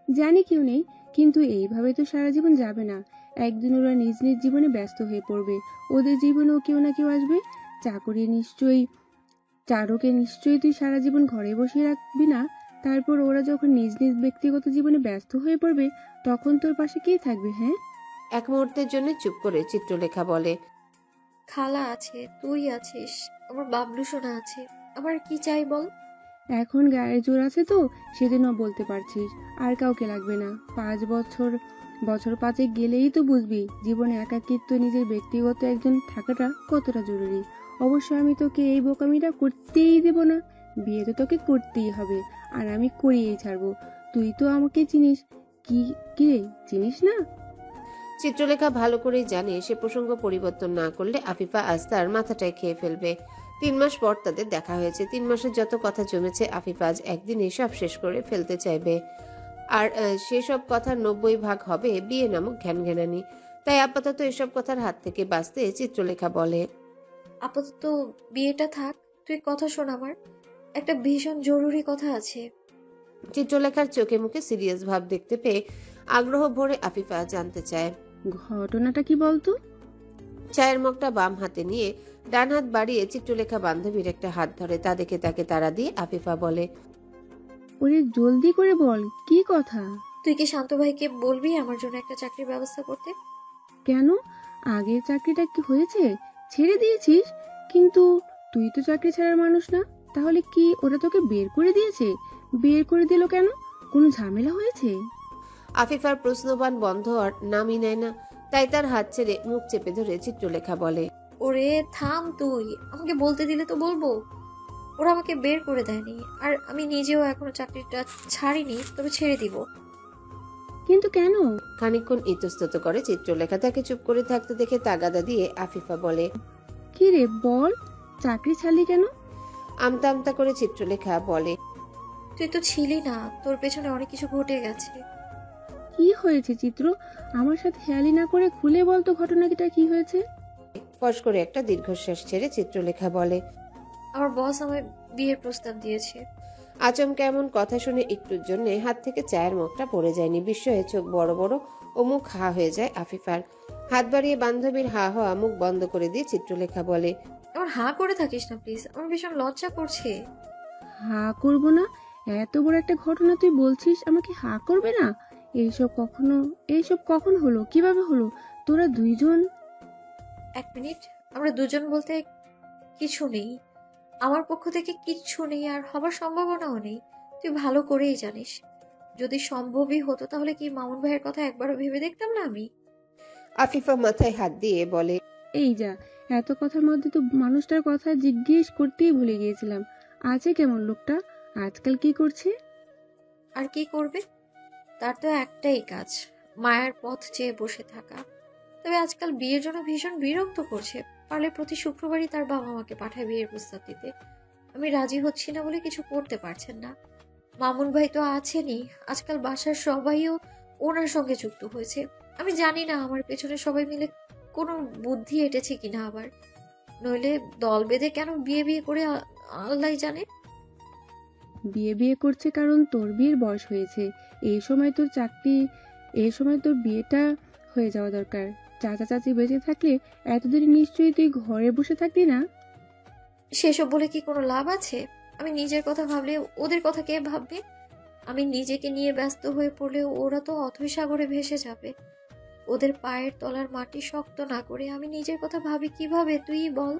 জানি কেউ নেই, কিন্তু এইভাবে তো সারা জীবন যাবে না। একদিন ওরা নিজ নিজ জীবনে ব্যস্ত হয়ে পড়বে। ওদের জীবনেও কেউ না কেউ আসবে। চাকরি নিশ্চয়ই চারুকে নিশ্চয়ই তুই সারা জীবন ঘরে বসিয়ে রাখবি না। তারপর ওরা যখন নিজ নিজ ব্যক্তিগত জীবনে ব্যস্ত হয়ে পড়বে, তখন তোর পাশে কে থাকবে? হ্যাঁ। এক মুহূর্তের জন্য চুপ করে চিত্রলেখা বলে, খালা আছে, তুই আছিস, আমার বাবলু সোনা আছে, আমার কি চাই বল? এখন গায়ের জোর আছে তো সেজন্য বলতে পারছিস। আর কাউকে লাগবে না। 5 বছর, বছর 5 গেলেই তো বুঝবি জীবনে একাকিত্ব, নিজের ব্যক্তিগত একজন থাকাটা কতটা জরুরি। অবশ্য আমি তোকে এই বোকামিটা করতেই দেব না। বিয়ে তো তোকে করতেই হবে, আর আমি করিয়েই ছাড়বো। তুই তো আমাকে চিনিস। কি কিরে, চিনিস না? চিত্রলেখা ভালো করেই জানে সে প্রসঙ্গ পরিবর্তন না করলে আফিফা আজ তার মাথাটাই খেয়ে ফেলবে। 3 মাস পর তাদের দেখা হয়েছে। 3 মাসের যত কথা জমেছে আফিফা আজ একদিনে সব শেষ করে ফেলতে চাইবে। আর সেসব কথার 90 ভাগ হবে বিয়ে নামক ঘ্যানঘ্যানানি। তাই আপাতত এসব কথার হাত থেকে বাঁচতে চিত্রলেখা বলে, আপাতত বিয়েটা থাক, তুই কথা শোন আমার, একটা ভীষণ জরুরি কথা আছে। চিত্রলেখার চোখে মুখে সিরিয়াস ভাব দেখতে পেয়ে আগ্রহ ভরে আফিফা জানতে চায়। ঘটনাটা কি বলতো? চায়ের মগটা বাম হাতে নিয়ে ডান হাত বাড়িয়ে চিত্রলেখা বান্ধবীর একটা হাত ধরে। তা দেখে তাকে তাড়া দিয়ে আফিফা বলে, ওরে জলদি করে বল, কি কথা? তুই কি শান্ত ভাইকে বলবি আমার জন্য একটা চাকরির ব্যবস্থা করতে? কেন? আগের চাকরিটা কি হয়েছে? ছেড়ে দিয়েছিস? কিন্তু তুই তো চাকরি ছাড়ার মানুষ না। তাহলে কি ওরা তোকে বের করে দিয়েছে? বের করে দিল কেন? কোনো ঝামেলা হয়েছে? আফিফার প্রশ্নবাণ বন্ধ আর নামই নেয় না। তাই তার হাত ছেড়ে মুখ চেপে ধরে চিত্রলেখা বলে, ওরে থাম, তুই আমাকে বলতে দিলে তো বলবো। ওরা আমাকে বের করে দেয়নি, আর আমি নিজেও এখনো চাকরিটা ছাড়িনি, তবে ছেড়ে দিব। কিন্তু কেন? খানিকক্ষণ ইতস্তত করে চিত্রলেখা। তাকে চুপ করে থাকতে দেখে তাগাদা দিয়ে আফিফা বলে, কি রে বল, চাকরি ছাড়লি কেন? আমতা আমতা করে চিত্রলেখা বলে, তুই তো ছিলি না, তোর পেছনে অনেক কিছু ঘটে গেছে। কি হয়েছে চিত্র? আমার সাথে হেয়ালি না করে খুলে বল তো, ঘটনাটা কি হয়েছে? ফস করে একটা দীর্ঘশ্বাস ছেড়ে চিত্রলেখা বলে, আমার বস আমায় বিয়ের প্রস্তাব দিয়েছে। আচমকা এমন কথা শুনে একটুর জন্য হাত থেকে চায়ের মুখটা পড়ে যায়নি। বিস্ময়ে চোখ বড় বড় ও মুখ হা হয়ে যায় আফিফার। হাত বাড়িয়ে বান্ধবীর হা হওয়া মুখ বন্ধ করে দিয়ে চিত্রলেখা বলে, আমার হাঁ করে থাকিস না প্লিজ, আমার ভীষণ লজ্জা করছে। হা করবো না? এত বড় একটা ঘটনা তুই বলছিস আমাকে হা করবে না? এইসব কখন হলো, কিভাবে হলো? তোরা দুইজন? এক মিনিট, আমরা দুজন বলতে কিছু নেই, আমার পক্ষ থেকে কিচ্ছু নেই, আর হবার সম্ভাবনাও নেই। তুই ভালো করেই জানিস, যদি সম্ভবই হতো তাহলে কি মামুন ভাইয়ের কথা একবারও ভেবে দেখতাম না আমি? আফিফা মাথায় হাত দিয়ে বলে, এই যা, এত কথার মধ্যে তো মানুষটার কথা জিজ্ঞেস করতেই ভুলে গিয়েছিলাম। আছে কেমন লোকটা? আজকাল কি করছে? আর কি করবে, তার তো একটাই কাজ, মায়ের পথ চেয়ে বসে থাকা। তবে আজকাল বিয়ের জন্য ভীষণ বিরক্ত করছে। পারলে প্রতি শুক্রবারই তার বাবা মাকে পাঠায় বিয়ের প্রস্তাব দিতে। আমি রাজি হচ্ছি না বলে কিছু করতে পারছেন না। মামুন ভাই তো আছেনই, আজকাল বাসার সবাইও ওনার সঙ্গে যুক্ত হয়েছে। আমি জানি না আমার পেছনে সবাই মিলে কোনো বুদ্ধি এঁটেছে কিনা আবার, নইলে দল বেঁধে কেন বিয়ে বিয়ে করে আল্লাহ জানে। বিয়ে বিয়ে করছে কারণ তোর বিয়ের বয়স হয়েছে। এই সময় তোর চাকরি, এই সময় তোর বিয়েটা হয়ে যাওয়া দরকার। চাচা চাচি বেঁচে থাকলে এতদিন নিশ্চয়ই তুই ঘরে বসে থাকতি না। সেসব বলে কি কোনো লাভ আছে? আমি নিজের কথা ভাবলে ওদের কথা কে ভাববে? আমি নিজেকে নিয়ে ব্যস্ত হয়ে পড়লে ওরা তো অথৈ সাগরে ভেসে যাবে। ওদের পায়ের তলার মাটি শক্ত না করে আমি নিজের কথা ভাবি কিভাবে, তুই বল।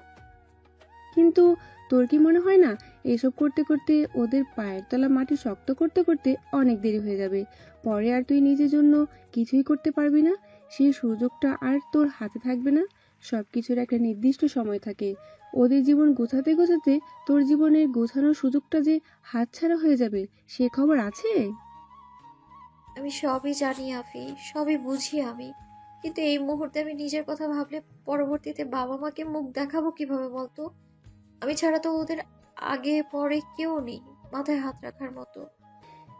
কিন্তু তোর কি মনে হয় না, এসব করতে করতে ওদের পায়ের তলা মাটি শক্ত করতে করতে অনেক দেরি হয়ে যাবে। পরে আর তুই নিজের জন্য কিছুই করতে পারবি না। সেই সুযোগটা আর তোর হাতে থাকবে না। সবকিছুর একটা নির্দিষ্ট সময় থাকে। ওদের জীবন গোছাতে গোছাতে তোর জীবনের গোছানোর সুযোগটা যে হাতছাড়া হয়ে যাবে, সে খবর আছে? আমি সবই জানি আফি, সবই বুঝি আমি, কিন্তু এই মুহূর্তে আমি নিজের কথা ভাবলে পরবর্তীতে বাবা মাকে মুখ দেখাবো কিভাবে বলতো? আমি ছাড়া তো ওদের আগে পরে কেউ নেই মাথায় হাত রাখার মতো।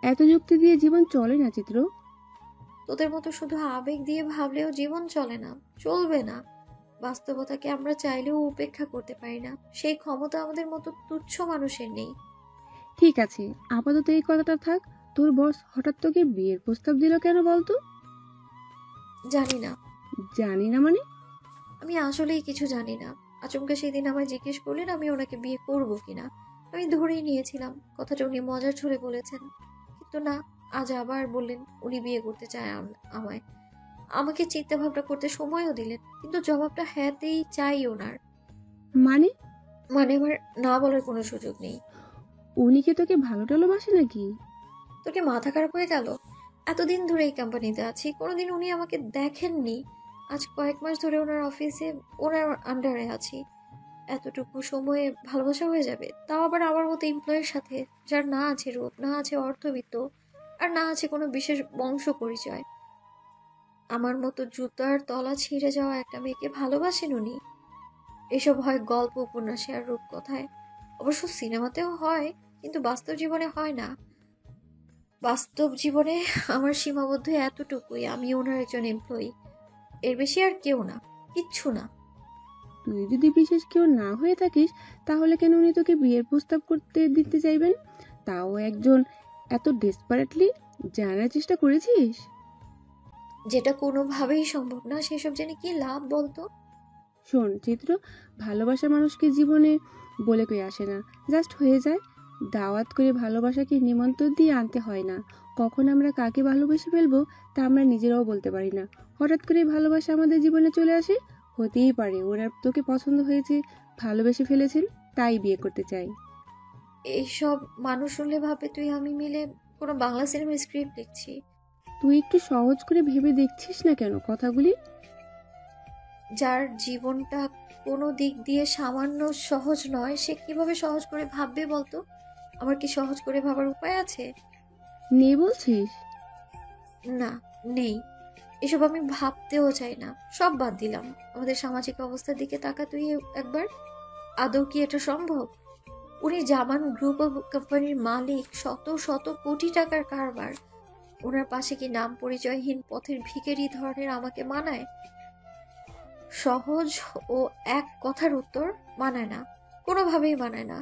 এত যুক্তি দিয়ে জীবন চলে না চিত্র। তোদের মতো শুধু আবেগ দিয়ে ভাবলেও জীবন চলে না, চলবে না। বাস্তবতাকে আমরা চাইলেও উপেক্ষা করতে পারি না, সেই ক্ষমতা আমাদের মতো তুচ্ছ মানুষের নেই। ঠিক আছে, আপাতত এই কথাটা থাক। তোর বস হঠাৎ তোকে বিয়ের প্রস্তাব দিল কেন বলতো? জানি না, জানি না মানে? আমি আসলেই কিছু জানি না। আচমকা সেদিন আমায় জিজ্ঞেস করলেন আমি ওনাকে বিয়ে করব কিনা। আমি ধরেই নিয়েছিলাম কথাটা উনি মজার ছলে বলেছেন, কিন্তু না, আজ আবার বললেন উনি বিয়ে করতে চায় আমায়। আমাকে চিন্তা ভাবনা করতে সময়ও দিলেন, কিন্তু জবাবটা হ্যাঁতেই চাই ওনার। মানে মানে আমার না বলার কোনো সুযোগ নেই। উনি কি তোকে ভালো টালোবাসে নাকি? তোকে মাথা খারাপ হয়ে গেল? এতদিন ধরে এই কোম্পানিতে আছি, কোনোদিন উনি আমাকে দেখেননি। আজ কয়েক মাস ধরে ওনার অফিসে, ওনার আন্ডারে আছি। এতটুকু সময়ে ভালোবাসা হয়ে যাবে, তাও আবার আমার মতো এমপ্লয়ের সাথে, যার না আছে রূপ, না আছে অর্থবিত্ত, আর না আছে কোনো বিশেষ বংশ পরিচয়। আমার মতো জুতার তলা ছিঁড়ে যাওয়া একটা মেয়েকে ভালোবাসেন উনি? এসব হয় গল্প, উপন্যাসে আর রূপকথায়, অবশ্য সিনেমাতেও হয়, কিন্তু বাস্তব জীবনে হয় না। বাস্তব জীবনে আমার সীমাবদ্ধ এতটুকুই, আমি ওনার একজন এমপ্লয়ি, এর বেশি আর কেউ না, কিচ্ছু না। তুই যদি বিশেষ কেউ না হয়ে থাকিস, তাহলে কেন উনি তোকে বিয়ের প্রস্তাব করতে দিতে চাইবেন? তাও একজন এত ডেসপারেটলি। জানার চেষ্টা করেছিস? যেটা কোনোভাবেই সম্ভব না, সেসব জেনে কি লাভ বলতো? শোন চিত্র, ভালোবাসা মানুষকে জীবনে বলে কই আসে না, জাস্ট হয়ে যায়। দাওয়াত করে ভালোবাসাকে নিমন্ত্রণ দিয়ে আনতে হয় না। কখন আমরা কাকে ভালোবেসে ফেলবো তা আমরা নিজেরাও বলতে পারি না। হঠাৎ করে ভালোবাসা আমাদের জীবনে চলে আসে। হতেই পারে ওরা তোকে পছন্দ হয়েছে, ভালোবেসে ফেলেছেন, তাই বিয়ে করতে চাই। এইসব মানুষ শুনলে ভাবে তুই আমি মিলে কোনো বাংলা সিনেমার স্ক্রিপ্ট লিখছি। তুই একটু সহজ করে ভেবে দেখছিস না কেন কথাগুলি? যার জীবনটা কোনো দিক দিয়ে সামান্য সহজ নয়, সে কিভাবে সহজ করে ভাববে বলতো? আমার কি সহজ করে ভাবার উপায় আছে? নেই বলছিস? না, নেই। এসব আমি ভাবতেও চাই না, সব বাদ দিলাম। আমাদের সামাজিক অবস্থার দিকে তাকা তুই একবার। আদৌ কি এটা সম্ভব? উনি জামান গ্রুপ অফ কোম্পানির মালিক, শত শত কোটি টাকার কারবার। ওনার পাশে কি নাম পরিচয়হীন পথের ভিখারি ধরনের আমাকে মানায়? সহজ ও এক কথার উত্তর, মানায় না, কোনোভাবেই মানায় না।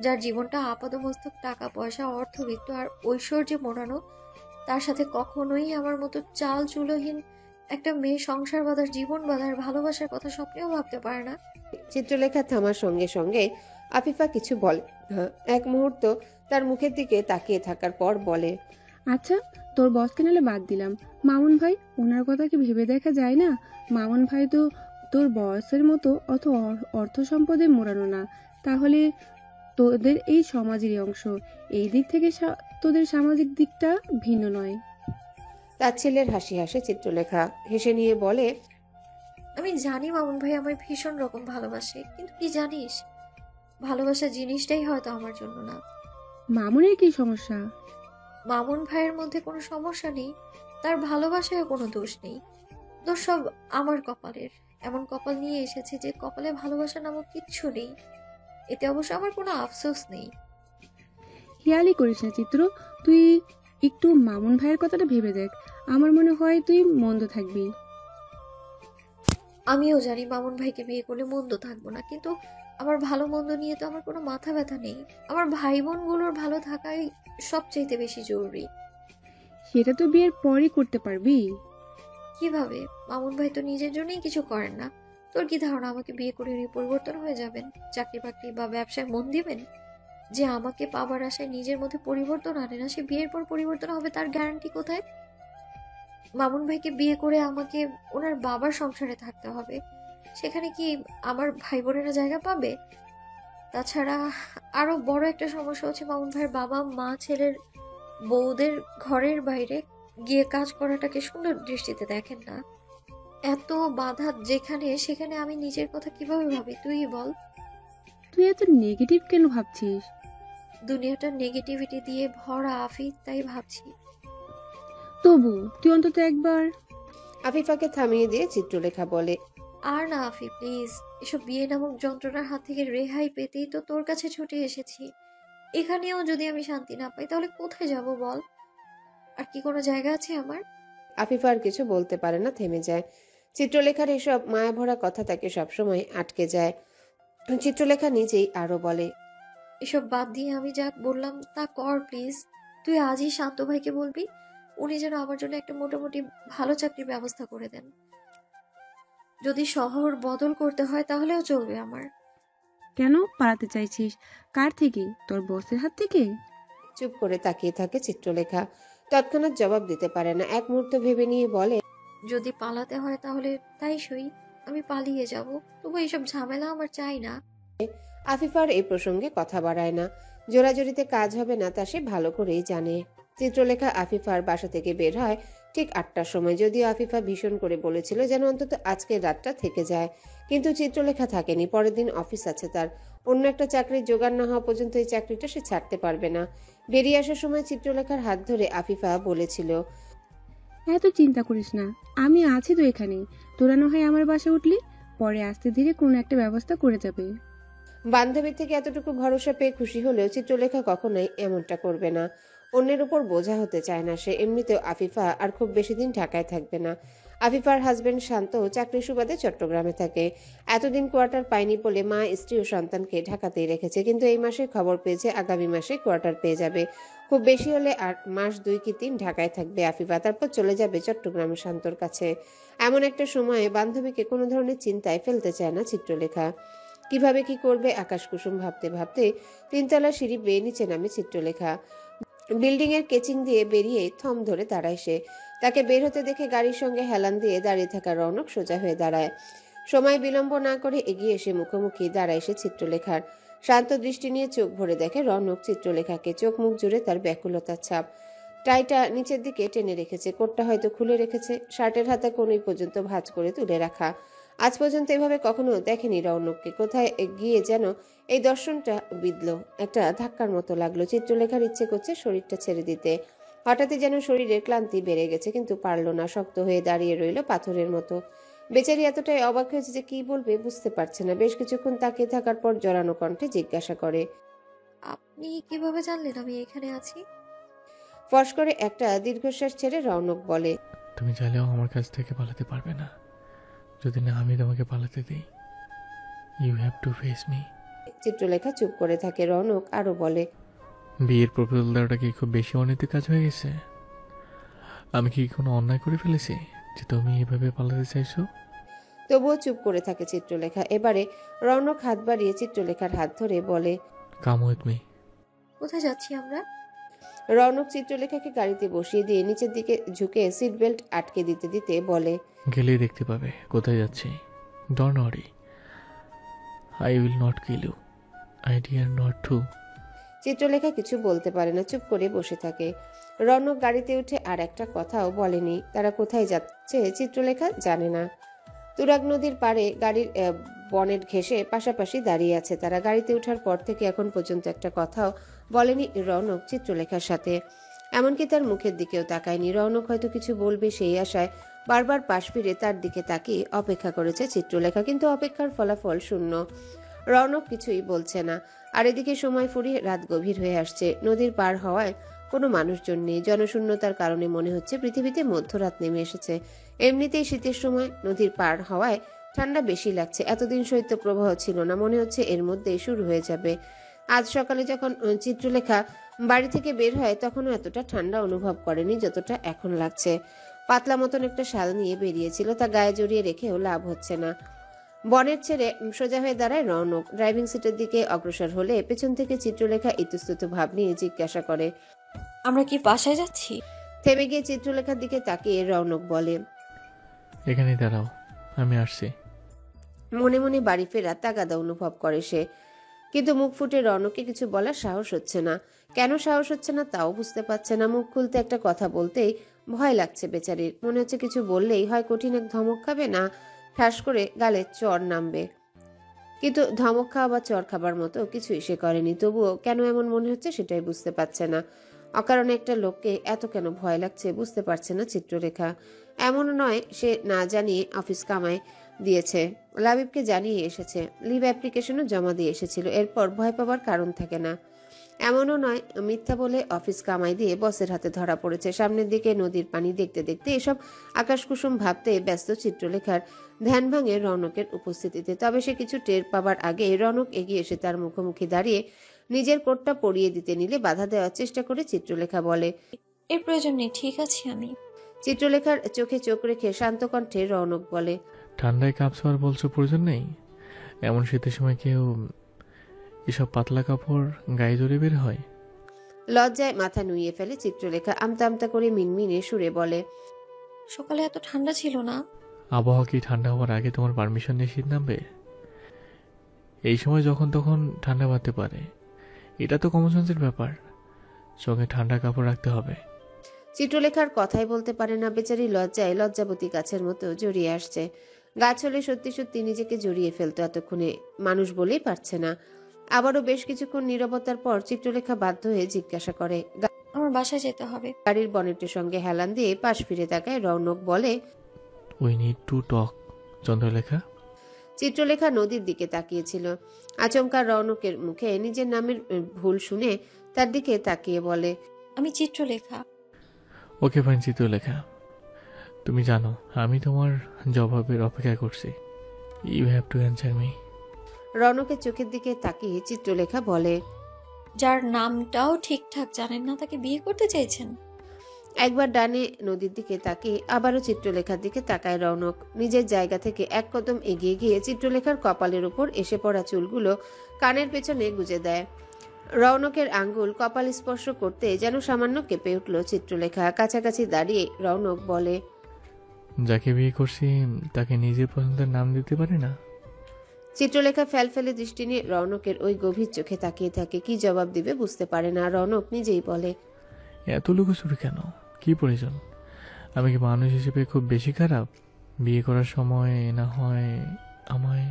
যার জীবনটা আপাদমস্তক টাকা পয়সা, অর্থবিত্ত আর ঐশ্বর্যে মোড়ানো, তার সাথে কখনোই আমার মতো চাল চুলোহীন একটা মেয়ে সংসার বাঁধার, জীবন বাঁধার, ভালোবাসার কথা স্বপ্নেও ভাবতে পারে না। চিত্রলেখা থামার সঙ্গে সঙ্গে আফিফা কিছু বলে না। এক মুহূর্ত তার মুখের দিকে তাকিয়ে থাকার পর বলে, আচ্ছা, তোর বসকে নাহলে বাদ দিলাম। মামুন ভাই, ওনার কথা কি ভেবে দেখা যায় না? মামুন ভাই তো তোর বয়সের মতো অত অর্থ সম্পদে মোড়ানো না। তাহলে তোদের এই সমাজেরই অংশ। এই দিক থেকে তোদের সামাজিক দিকটা ভিন্ন নয়। তার ছেলের হাসি হাসে চিত্রলেখা হেসে নিয়ে বলে, আমি জানি মামুন ভাই আমায় ভীষণ রকম ভালোবাসে, কিন্তু কি জানিস, ভালোবাসা জিনিসটাই হয়তো আমার জন্য না। মামুনের কি সমস্যা? মামুন ভাইয়ের মধ্যে কোনো সমস্যা নেই, তার ভালোবাসায় কোনো দোষ নেই। দোষ সব আমার কপালের। এমন কপাল নিয়ে এসেছে যে কপালে ভালোবাসা নামক কিচ্ছু নেই। এতে অবশ্য আমার কোনো আফসোস নেই। হেয়ালি করিস না চিত্র। তুই একটু মামুন ভাইয়ের কথাটা ভেবে দেখ। আমার মনে হয় তুই মন্দ থাকবি। আমিও জানি মামুন ভাইকে বিয়ে করলে মন্দ থাকবো না, কিন্তু আমার ভালো মন্দ নিয়ে তো আমার কোনো মাথা ব্যথা নেই। আমার ভাই বোনগুলোর ভালো থাকাই সবচাইতে বেশি জরুরি। সেটা তো বিয়ের পরই করতে পারবি। কিভাবে? মামুন ভাই তো নিজের জন্যই কিছু করেন না। তোর কি ধারণা আমাকে বিয়ে করে উনি পরিবর্তন হয়ে যাবেন, চাকরি বাকরি বা ব্যবসায় মন দিবেন? যে আমাকে পাবার আশায় নিজের মধ্যে পরিবর্তন আনে না, সে বিয়ের পর পরিবর্তন হবে তার গ্যারান্টি কোথায়? মামুন ভাইকে বিয়ে করে আমাকে ওনার বাবার সংসারে থাকতে হবে, সেখানে কি আমার ভাই বোনেরা জায়গা পাবে? তাছাড়া আরো বড় একটা সমস্যা হচ্ছে, মামুন ভাইয়ের বাবা মা ছেলের বউদের ঘরের বাইরে গিয়ে কাজ করাটাকে সুন্দর দৃষ্টিতে দেখেন না। এত বাধা যেখানে সেখানে আমি নিজের কথা কিভাবে ভাবি তুই বল? তুই এত নেগেটিভ কেন ভাবছিস? দুনিয়াটা নেগেটিভিটি দিয়ে ভরা আফি, তাই ভাবছি। তবু তুই অন্তত একবার। আফিফাকে থামিয়ে দিয়ে চিত্রলেখা বলে, আর না আফি, প্লিজ। এসব বিয়ে নামক যন্ত্রণার হাত থেকে রেহাই পেতেই তো তোর কাছে ছুটে এসেছি। এখানেও যদি আমি শান্তি না পাই তাহলে কোথায় যাব বল? আর কি কোনো জায়গা আছে আমার? আফিফা আর কিছু বলতে পারে না, থেমে যায়। চিত্রলেখার এসব মায়াভরা কথা তাকে সবসময় আটকে যায়। চিত্রলেখা নিজেই আরো বলে, এসব বাদ দিয়ে আমি যা বললাম তা কর প্লিজ। তুই আজই শান্ত ভাইকে বলবি, উনি যেন আমার জন্য একটা মোটামুটি ভালো চাকরির ব্যবস্থা করে দেন। যদি শহর বদল করতে হয় তাহলেও চলবে আমার। কেন পালাতে চাইছিস? কার থেকে? তোর বসের হাত থেকে? চুপ করে তাকিয়ে থাকে চিত্রলেখা। তৎক্ষণাৎ জবাব দিতে পারে না। এক মুহূর্ত ভেবে নিয়ে বলে, যদি পালাতে হয় তাহলে তাই সই, আমি পালিয়ে যাব। তবু এইসব ঝামেলা আমার চাই না। আফিফার এই প্রসঙ্গে কথা বাড়ায় না। জোরাজুরিতে কাজ হবে না তা সে ভালো করেই জানে। চিত্রলেখা আফিফার বাসা থেকে বের হয় ঠিক 8টার সময়। যদিও আফিফা ভীষণ করে বলেছিল যেন অন্তত আজকের রাতটা থেকে যায়, কিন্তু চিত্রলেখা থাকেনি। পরের দিন অফিস আছে তার। অন্য একটা চাকরির জোগাড় না হওয়া পর্যন্ত এই চাকরিটা সে ছাড়তে পারবে না। বেরিয়ে আসার সময় চিত্রলেখার হাত ধরে আফিফা বলেছিল, এত চিন্তা করিস না, আমি আছি তো এখানে। তোরা না হয় আমার বাসা উঠলি, পরে আস্তে ধীরে কোনো একটা ব্যবস্থা করে যাবে। বান্ধবীর থেকে এতটুকু ভরসা পেয়ে খুশি হলেও চিত্রলেখা কখনোই এমনটা করবে না। অন্যের উপর বোঝা হতে চায় না সে। এমনিতেও আফিফা আর খুব বেশি দিন ঢাকায় থাকবে না। আফিফার হাজবেন্ড শান্ত চাকরির সুবাদে চট্টগ্রামে থাকে। এতদিন কোয়ার্টার পায়নি বলে মা, স্ত্রী ও সন্তানকে ঢাকাতেই রেখেছে, কিন্তু এই মাসে খবর পেয়েছে আগামী মাসে কোয়ার্টার পেয়ে যাবে। খুব বেশি হলে আর মাস 2 কি 3 ঢাকায় থাকবে আফিফা, তারপর চলে যাবে চট্টগ্রামে শান্তর কাছে। এমন একটা সময়ে বান্ধবীকে কোনো ধরনের চিন্তায় ফেলতে চায় না চিত্রলেখা। কিভাবে কি করবে আকাশ কুসুম ভাবতে ভাবতে 3তলা সিঁড়ি বেয়ে নিচে নামে চিত্রলেখা। বিল্ডিং এর কেচিং দিয়ে বেরিয়ে থম ধরে দাঁড়ায় সে। তাকে বের হতে দেখে গাড়ির সঙ্গে হেলান দিয়ে দাঁড়িয়ে থাকা রৌনক সোজা হয়ে দাঁড়ায়। সময় বিলম্ব না করে এগিয়ে এসে মুখোমুখি দাঁড়ায় সে চিত্রলেখার। শান্ত দৃষ্টি নিয়ে চোখ ভরে দেখে রৌনক চিত্রলেখাকে। চোখ মুখ জুড়ে তার ব্যাকুলতার ছাপ। টাইটা নিচের দিকে টেনে রেখেছে, কোটটা হয়তো খুলে রেখেছে। শার্টের হাতা কোনই পর্যন্ত ভাঁজ করে তুলে রাখা। আজ পর্যন্ত এভাবে কখনো দেখেনি রৌনককে। কোথায় গিয়ে যেন এই দর্শনটা বিঁধল। একটা ধাক্কার মতো লাগলো। চিত্রলেখার ইচ্ছে করছে শরীরটা ছেড়ে দিতে। হঠাৎই যেন শরীরের ক্লান্তি বেড়ে গেছে, কিন্তু পারল না। শক্ত হয়ে দাঁড়িয়ে রইল পাথরের মতো। বেচারি এতটাই অবাক হয়েছে যে কি বলবে বুঝতে পারছে না। বেশ কিছুক্ষণ তাকিয়ে থাকার পর জড়ানো কণ্ঠে জিজ্ঞাসা করে, আপনি কিভাবে জানলেন আমি এখানে আছি? ফস করে একটা দীর্ঘশ্বাস ছেড়ে রৌনক বলে, তুমি চাইলেও আমার কাছ থেকে পালাতে পারবে না, যদি না আমি তোমাকে পালাতে দিই। You have to face me. Chitralekha চুপ করে থাকে। রৌনক আরো বলে, বিয়ের প্রপোজাল দেওয়াটা কি খুব বেশি অনৈতিক কাজ হয়ে গেছে? আমি কি কোনো অন্যায় করে ফেলেছি যে তুমি এভাবে পালাতে চাইছো? তবুও চুপ করে থাকে চিত্রলেখা। এবারে রৌনক হাত বাড়িয়ে চিত্রলেখার হাত ধরে বলে, কাম উইথ মি। কোথায় যাচ্ছি আমরা? রৌনক চিত্রলেখাকে গাড়িতে বসিয়ে দিয়ে নিচের দিকে ঝুঁকে সিট বেল্ট আটকে দিতে দিতে বলে, গেলেই দেখতে পাবে কোথায় যাচ্ছি। Don't worry, I will not kill you, I dare not to. Chitralekha কিছু বলতে পারে না, চুপ করে বসে থাকে। রৌনক গাড়িতে উঠে আর একটা কথাও বলেনি। তারা কোথায় যাচ্ছে চিত্রলেখা জানে না। তুরাগ নদীর পাড়ে গাড়ির বনেট ঘেঁষে পাশাপাশি দাঁড়িয়ে আছে তারা। গাড়িতে ওঠার পর থেকে এখন পর্যন্ত একটা কথাও বলেনি রৌনক চিত্রলেখার সাথে। এমনকি তার মুখের দিকেও তাকায়নি। রৌনক হয়তো কিছু বলবে সেই আশায় বারবার পাশ ফিরে তার দিকে তাকিয়ে অপেক্ষা করেছে চিত্রলেখা, কিন্তু অপেক্ষার ফলাফল শূন্য। রৌনক কিছুই বলছে না। আর এদিকে সময় ফুরিয়ে রাত গভীর হয়ে আসছে। নদীর পার হওয়ায় কোনো মানুষজন নেই। জনশূন্যতার কারণে মনে হচ্ছে পৃথিবীতে মধ্যরাত নেমে এসেছে। এমনিতেই শীতের সময় নদীর পার হওয়ায় ঠান্ডা বেশি লাগছে। এতদিন শৈত্য প্রবাহ ছিল না, মনে হচ্ছে এর মধ্যেই শুরু হয়ে যাবে। আজ সকালে যখন চিত্রলেখা বাড়ি থেকে বের হয় তখনও এতটা ঠান্ডা অনুভব করেনি যতটা এখন লাগছে। পাতলা মতন একটা শাল নিয়ে বেরিয়েছিল, তা গায়ে জড়িয়ে রেখেও লাভ হচ্ছে না। বনের ছেড়ে সোজা হয়ে দাঁড়ায় রৌনক। ড্রাইভিং সিটের দিকে অগ্রসর হলে পেছন থেকে চিত্রলেখা ইতস্তত ভাব নিয়ে জিজ্ঞাসা করে, আমরা কি বাসায় যাচ্ছি? থেমে গিয়ে চিত্রলেখার দিকে তাকিয়ে রৌনক বলে, এখানেই দাঁড়াও, আমি আসছি। মনে মনে বাড়ি ফেরা তাগাদা অনুভব করে সে, কিন্তু মুখ ফুটে রৌনককে কিছু বলার সাহস হচ্ছে না। কেন সাহস হচ্ছে না তাও বুঝতে পারছে না। মুখ খুলতে একটা কথা বলতেই ভয় লাগছে বেচারির। মনে হচ্ছে কিছু বললেই হয় কঠিন এক ধমক খাবে, না ঠাস করে গালে চড় নামবে। কিন্তু ধমক খাওয়া বা চড় খাবার মতো কিছুই সে করেনি। তবুও কেন এমন মনে হচ্ছে সেটাই বুঝতে পারছে না। অকারণে একটা লোককে এত কেন ভয় লাগছে বুঝতে পারছে না চিত্রলেখা। এমন নয় সে না জানিয়ে অফিস কামাই দিয়েছে, লাবিবকে জানিয়ে এসেছে, লিভ অ্যাপ্লিকেশনও জমা দিয়ে এসেছিল। এরপর ভয় পাবার কারণ থাকে না। এমনও নয় মিথ্যা বলে অফিস কামাই দিয়ে বসের হাতে ধরা পড়েছে। সামনের দিকে নদীর পানি দেখতে দেখতে এসব আকাশকুসুম ভাবতে ব্যস্ত চিত্রলেখার ধ্যান ভাঙে রৌনকের উপস্থিতিতে। তবে সে কিছু টের পাবার আগে রৌনক এগিয়ে এসে তার মুখোমুখি দাঁড়িয়ে নিজের কোটটা পরিয়ে দিতে নিলে বাধা দেওয়ার চেষ্টা করে চিত্রলেখা বলে। এর প্রয়োজন নেই, ঠিক আছে আমি। চিত্রলেখার চোখে চোখ রেখে শান্ত কণ্ঠে রৌনক বলে, ঠান্ডায় কাঁপছো আর বলছো প্রয়োজন নেই? এমন শীতের সময় কেউ এসব পাতলা কাপড় গায়ে জড়িয়ে বের হয়? লজ্জায় মাথা নুইয়ে ফেলে চিত্রলেখা। আমতা আমতা করে মিনমিনে সুরে বলে, সকালে এত ঠান্ডা ছিল না। আবহাওয়া কি ঠান্ডা হওয়ার আগে তোমার পারমিশন নিয়ে শীত নামবে? এই সময় যখন তখন ঠান্ডা বাড়তে পারে, এটা তো কমন সেন্সের ব্যাপার। সঙ্গে ঠান্ডা কাপড় রাখতে হবে। চিত্রলেখার কথাই বলতে পারে না, বেচারি লজ্জায় লজ্জাবতী গাছের মতো জড়িয়ে আসছে। গাছ হলে সত্যি সত্যি নিজেকে জড়িয়ে ফেলতো, এতক্ষণে মানুষ বলেই পারছে না। আবারও বেশ কিছুক্ষণ নীরবতার পর চিত্রলেখা বাধ্য হয়ে জিজ্ঞাসা করে। আমার বাসায় যেতে হবে। গাড়ির বনেটের সঙ্গে হেলান দিয়ে পাশ ফিরে তাকায় রৌনক বলে, we need to talk. Chandralekha. Chitralekha নদীর দিকে তাকিয়েছিল। আচমকা রৌনকের মুখে নিজের নামের ভুল শুনে তার দিকে তাকিয়ে বলে, আমি চিত্রলেখা। ওকে ফাইন চিত্রলেখা, তুমি জানো আমি তোমার জবাবের অপেক্ষা করছি। You have to answer me. রৌনকের চোখের দিকে তাকিয়ে চিত্রলেখা বলে, যার নামটাও ঠিকঠাক জানেন না তাকে বিয়ে করতে চাইছেন? একবার ডানে নদীর দিকে তাকিয়ে আবারও চিত্রলেখার দিকে তাকায় রৌনক। নিজের জায়গা থেকে এক কদম এগিয়ে গিয়ে চিত্রলেখার কপালের উপর এসে পড়া চুলগুলো কানের পেছনে গুজে দেয়। রৌনকের আঙ্গুল কপাল স্পর্শ করতে যেন সামান্য কেঁপে উঠল চিত্রলেখা। কাছাকাছি দাঁড়িয়ে রৌনক বলে, যাকে বিয়ে করছি তাকে নিজের পছন্দের নাম দিতে পারি না? চিত্রলেখা ফেলফেলে দৃষ্টি নিয়ে রৌনকের ওই গভীর চোখে তাকিয়ে থাকে। কি জবাব দিবে বুঝতে পারে না। রৌনক নিজেই বলে, এত লুকোচুরি কেন? কি প্রয়োজন? আমি কি মানুষ হিসেবে খুব বেশি খারাপ? বিয়ে করার সময় না হয় আমায়।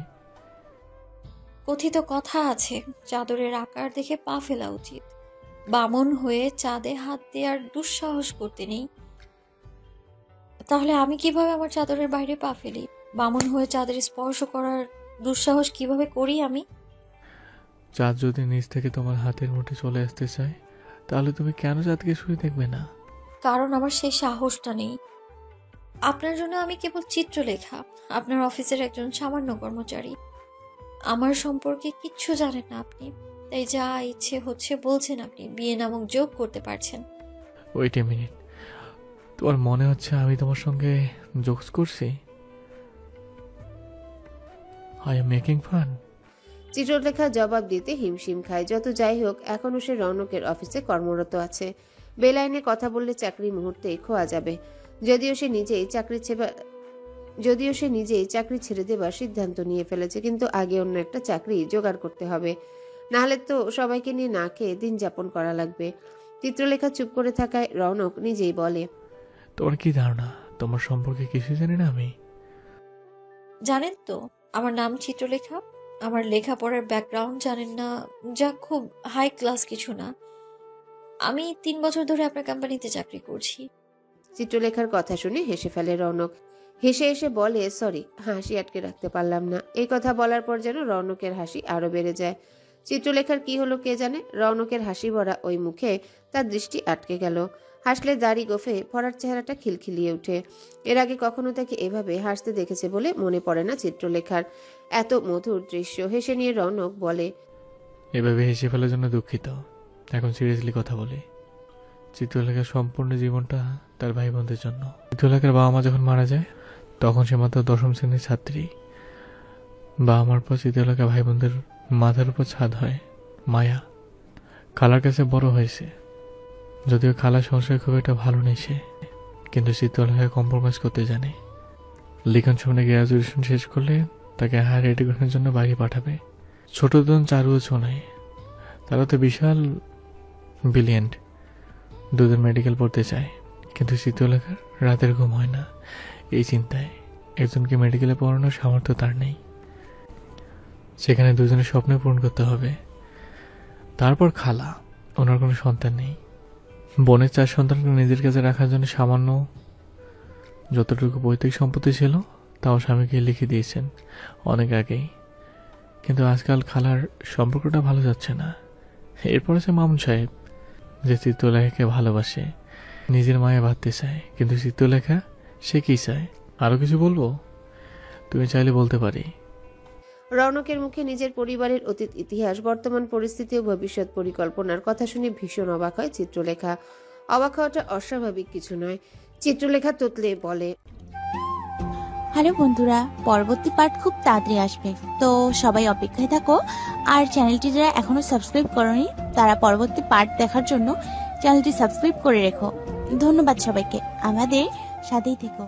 কথিত কথা আছে, চাদরের আকার দেখে পা ফেলা উচিত। বামন হয়ে চাঁদে হাত দেওয়ার দুঃসাহস করতে নেই। তাহলে আমি কিভাবে আমার চাদরের বাইরে পা ফেলি? বামন হয়ে চাঁদের স্পর্শ করার দুঃসাহস কিভাবে করি আমি? চাঁদ যদি নিচ থেকে তোমার হাতের মুঠে চলে আসতে চায়, তাহলে তুমি কেন চাঁদকে শুয়ে দেখবে না? কারণ আমার সেই সাহসটা নেই। আপনার জন্য আমি কেবল চিত্রলেখা, আপনার অফিসের একজন সামান্য কর্মচারী। আমার সম্পর্কে কিচ্ছু জানেন না আপনি, তাই যা ইচ্ছে হচ্ছে বলছেন আপনি, বিয়ে নামক যোগ করতে পারছেন। ওয়েট এ মিনিট, তোমার মনে হচ্ছে আমি তোমার সঙ্গে জোকস করছি? I am making fun. Chitralekha জবাব দিতে হিমশিম খায়। যত যাই হোক, এখনও সে রৌনকের অফিসে কর্মরত আছে। বেলাইনে কথা বললে চাকরি মুহূর্তেই খোয়া যাবে। যদিও সে নিজেই চাকরি ছেড়ে দেবার সিদ্ধান্ত নিয়ে ফেলেছে, কিন্তু আগে অন্য একটা চাকরি জোগাড় করতে হবে, নাহলে তো সবাইকে নিয়ে না খেয়ে দিন যাপন করা লাগবে। চিত্রলেখা চুপ করে থাকায় রৌনক নিজেই বলে, তোমার কি ধারণা তোমার সম্পর্কে কিছু জানি না আমি? জানেন তো, আমার নাম চিত্রলেখা। আমার লেখাপড়ার ব্যাকগ্রাউন্ড জানেন না, যা খুব হাই ক্লাস কিছু না। আমি 3 বছর ধরে আপনার কোম্পানিতে চাকরি করছি। চিত্রলেখার কথা শুনে হেসে ফেলে রৌনক। হেসে এসে বলে, সরি, হাসি আটকে রাখতে পারলাম না। এই কথা বলার পর যেন রৌনকের হাসি আরো বেড়ে যায়। চিত্রলেখার কি হলো কে জানে, রৌনকের হাসি ভরা ওই মুখে তার দৃষ্টি আটকে গেল। হাসলে দাড়ি গোফে পরার চেহারাটা খিলখিলিয়ে ওঠে। এর আগে কখনো তাকে এভাবে হাসতে দেখেছে বলে মনে পড়ে না চিত্রলেখার। এত মধুর দৃশ্য। হেসে নিয়ে রৌনক বলে, এভাবে হেসে ফেলার জন্য দুঃখিত। এখন সিরিয়াসলি কথা বলি। চিত্রলেখার সম্পূর্ণ জীবনটা তার ভাই বোনদের জন্য। চিত্রলেখার বাবা মা যখন মারা যায় তখন সে মাত্র 10ম শ্রেণীর ছাত্রী। বাবা মার পর চিত্রলেখা ভাই বোনদের মাথার উপর ছাদ হয়। মায়া খালার কাছে বড় হয়েছে, যদিও খালার সংসার খুব একটা ভালো নেই সে, কিন্তু চিত্রলেখা কম্প্রোমাইজ করতে জানে। লিখন সামনে গ্র্যাজুয়েশন শেষ করলে তাকে হায়ার এডুকেশনের জন্য বাইরে পাঠাবে। ছোট দুজন চারু ও ছোনায়, তারা তো বিশাল ব্রিলিয়েন্ট, দুজন মেডিকেল পড়তে চায়, কিন্তু চিত্রলেখার রাতের ঘুম হয় না এই চিন্তায় একজনকে মেডিকেলে পড়ানোর সামর্থ্য তার নেই। সেখানে দুজনের স্বপ্ন পূরণ করতে হবে। তারপর খালা, ওনার কোনো সন্তান নেই। বোনের 4 সন্তানকে নিজের কাছে রাখার জন্য সামান্য যতটুকু পৈতৃক সম্পত্তি ছিল তাও স্বামীকে লিখে দিয়েছেন অনেক আগেই। কিন্তু আজকাল খালার সম্পর্কটা ভালো যাচ্ছে না। এরপর আছে মামুন সাহেব, যে চিত্রলেখাকে ভালোবাসে, নিজের মায়ে ভাবতে চায়, কিন্তু চিত্রলেখা সে কি চায়? আরো কিছু বলবো? তুমি চাইলে বলতে পারি। রৌনকের মুখে নিজের পরিবারের অতীত ইতিহাস, বর্তমান পরিস্থিতি ও ভবিষ্যৎ পরিকল্পনার কথা শুনে ভীষণ অবাক হয় চিত্রলেখা। অবাক হওয়াটা অস্বাভাবিক কিছু নয়। চিত্রলেখা তোতলে বলে, হ্যালো বন্ধুরা, পরবর্তী পার্ট খুব তাড়াতাড়ি আসবে, তো সবাই অপেক্ষায় থাকো। আর চ্যানেলটি যারা এখনো সাবস্ক্রাইব করনি তারা পরবর্তী পার্ট দেখার জন্য চ্যানেলটি সাবস্ক্রাইব করে রেখো। ধন্যবাদ সবাইকে, আমাদের সাথেই থেকো।